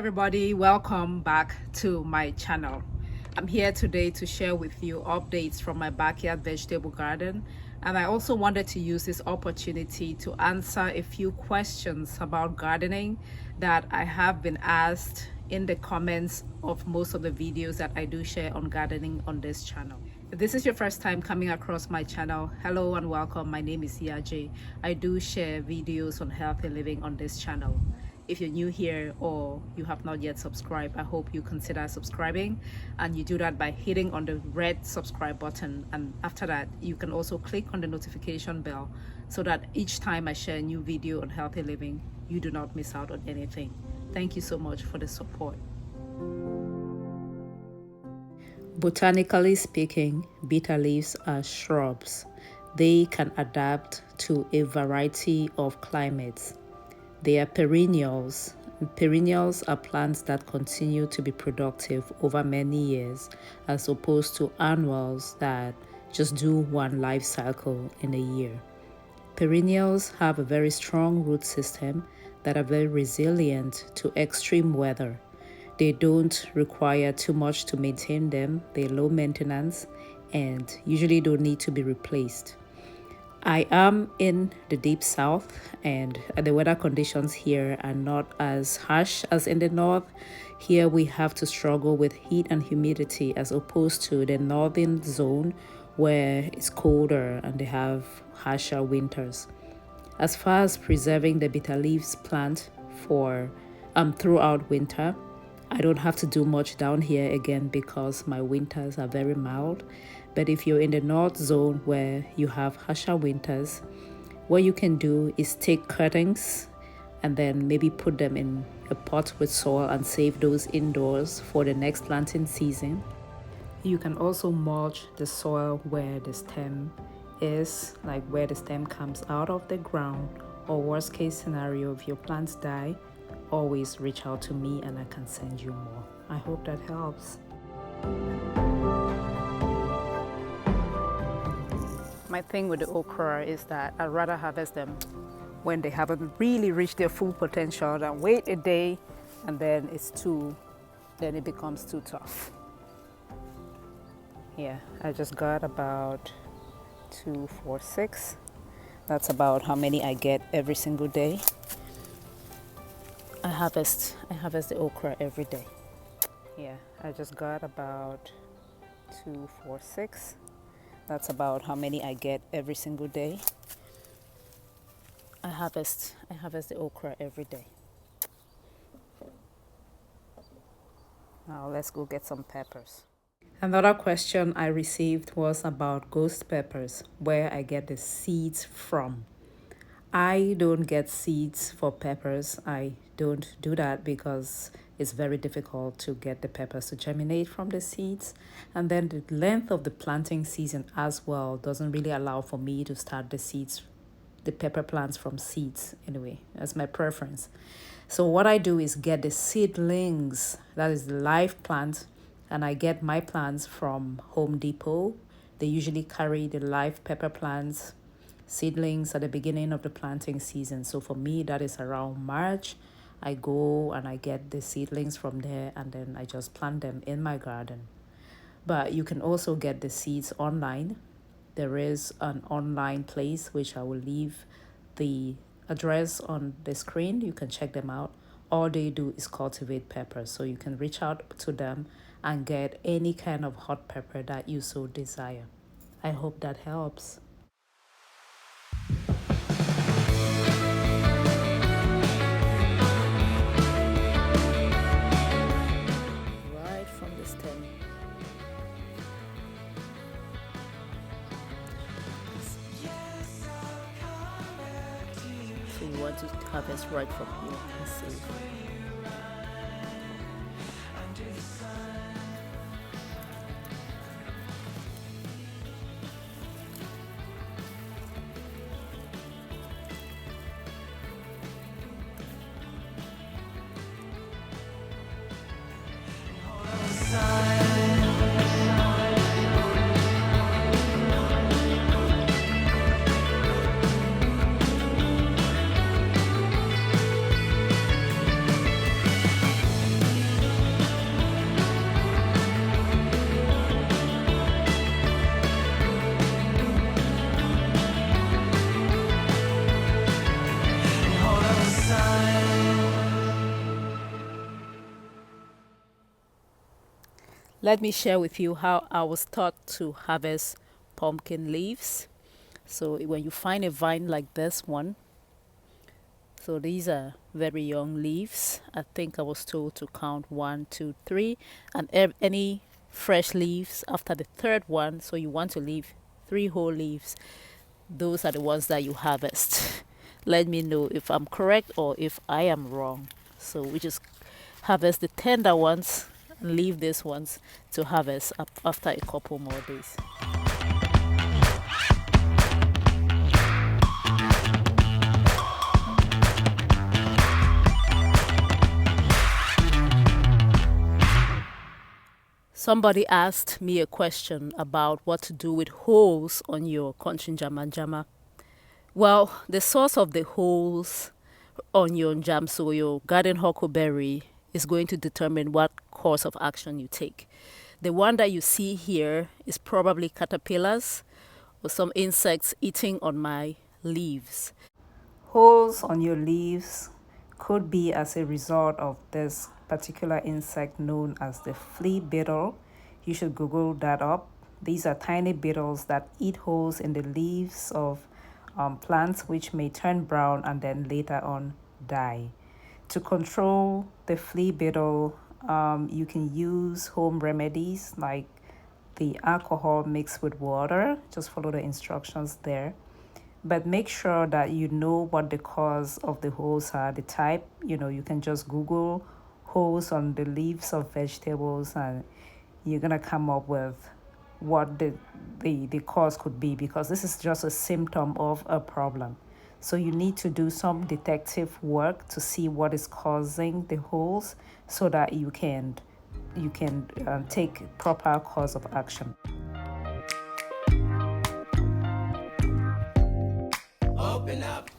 everybody, welcome back to my channel. I'm here today to share with you updates from my backyard vegetable garden, and I also wanted to use this opportunity to answer a few questions about gardening that I have been asked in the comments of most of the videos that I do share on gardening on this channel. If this is your first time coming across my channel, hello and welcome. My name is YAJE. I do share videos on healthy living on this channel. If you're new here or you have not yet subscribed, I hope you consider subscribing, and you do that by hitting on the red subscribe button, and after that you can also click on the notification bell so that each time I share a new video on healthy living, you do not miss out on anything. Thank you so much for the support. Botanically speaking, bitter leaves are shrubs. They can adapt to a variety of climates. They are perennials. Perennials are plants that continue to be productive over many years, as opposed to annuals that just do one life cycle in a year. Perennials have a very strong root system that are very resilient to extreme weather. They don't require too much to maintain them. They're low maintenance and usually don't need to be replaced. I am in the deep south, and the weather conditions here are not as harsh as in the north. Here we have to struggle with heat and humidity, as opposed to the northern zone where it's colder and they have harsher winters. As far as preserving the bitter leaves plant for throughout winter, I don't have to do much down here again because my winters are very mild. But if you're in the north zone where you have harsher winters, what you can do is take cuttings and then maybe put them in a pot with soil and save those indoors for the next planting season. You can also mulch the soil where the stem is, like where the stem comes out of the ground, or worst case scenario, if your plants die, always reach out to me and I can send you more. I hope that helps. My thing with the okra is that I'd rather harvest them when they haven't really reached their full potential than wait a day and then it becomes too tough. Yeah, I just got about 2, 4, 6. That's about how many I get every single day. I harvest the okra every day. Yeah, I just got about 2, 4, 6. That's about how many I get every single day. I harvest the okra every day. Now let's go get some peppers. Another question I received was about ghost peppers, where I get the seeds from. I don't get seeds for peppers. I don't do that because it's very difficult to get the peppers to germinate from the seeds. And then the length of the planting season as well doesn't really allow for me to start the pepper plants from seeds anyway. That's my preference. So what I do is get the seedlings, that is the live plant, and I get my plants from Home Depot. They usually carry the live pepper plants, seedlings at the beginning of the planting season. So for me, that is around March. I go and I get the seedlings from there and then I just plant them in my garden. But you can also get the seeds online. There is an online place which I will leave the address on the screen. You can check them out. All they do is cultivate peppers, so you can reach out to them and get any kind of hot pepper that you so desire. I hope that helps. Right from the stem. So you want to harvest right from here and see. Let me share with you how I was taught to harvest pumpkin leaves. So when you find a vine like this one, so these are very young leaves. I think I was told to count 1, 2, 3, and any fresh leaves after the third one. So you want to leave 3 whole leaves. Those are the ones that you harvest. Let me know if I'm correct or if I am wrong. So we just harvest the tender ones and leave these ones to harvest up after a couple more days. Somebody asked me a question about what to do with holes on your Njama. Well, the source of the holes on your Njamsu, your garden huckleberry, is going to determine what course of action you take. The one that you see here is probably caterpillars or some insects eating on my leaves. Holes on your leaves could be as a result of this particular insect known as the flea beetle. You should Google that up. These are tiny beetles that eat holes in the leaves of plants, which may turn brown and then later on die. To control the flea beetle, you can use home remedies like the alcohol mixed with water. Just follow the instructions there. But make sure that you know what the cause of the holes are, the type. You can just Google holes on the leaves of vegetables and you're going to come up with what the cause could be, because this is just a symptom of a problem. So you need to do some detective work to see what is causing the holes so that you can take proper course of action. Open up.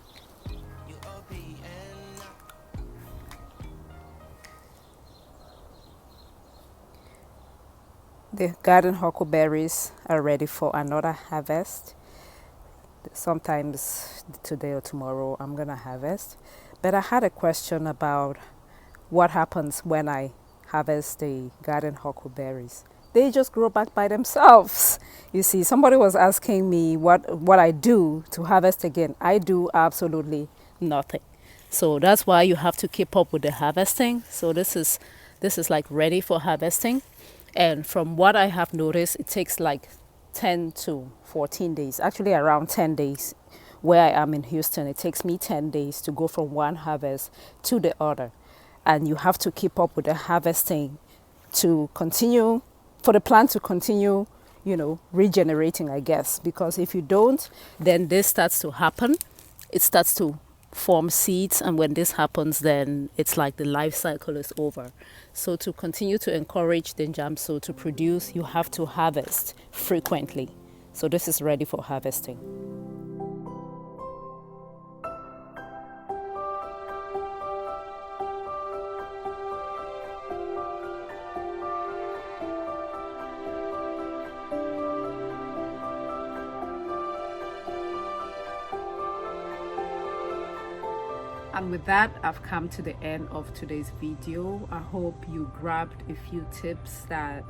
The garden huckleberries are ready for another harvest. Sometimes today or tomorrow I'm gonna harvest. But I had a question about what happens when I harvest the garden huckleberries. They just grow back by themselves. You see, somebody was asking me what I do to harvest again. I do absolutely nothing. So that's why you have to keep up with the harvesting. So this is like ready for harvesting. And from what I have noticed, it takes like 10 to 14 days, actually around 10 days. Where I am in Houston, it takes me 10 days to go from one harvest to the other. And you have to keep up with the harvesting to continue, for the plant to continue, regenerating, I guess. Because if you don't, then this starts to happen. It starts to form seeds, and when this happens, then it's like the life cycle is over. So to continue to encourage the Njamsu to produce, you have to harvest frequently. So this is ready for harvesting. And with that, I've come to the end of today's video. I hope you grabbed a few tips that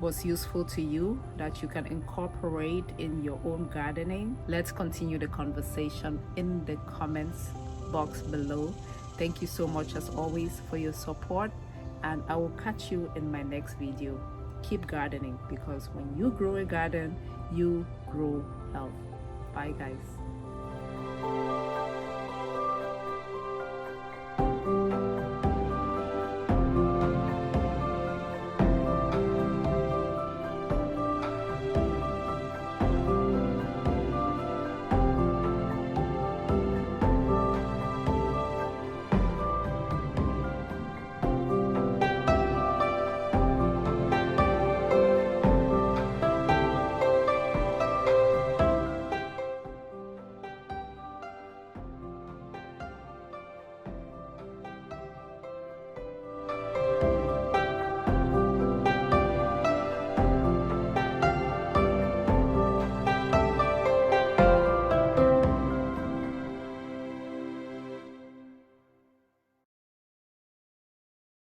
was useful to you, that you can incorporate in your own gardening. Let's continue the conversation in the comments box below. Thank you so much as always for your support, and I will catch you in my next video. Keep gardening, because when you grow a garden, you grow health. Bye guys.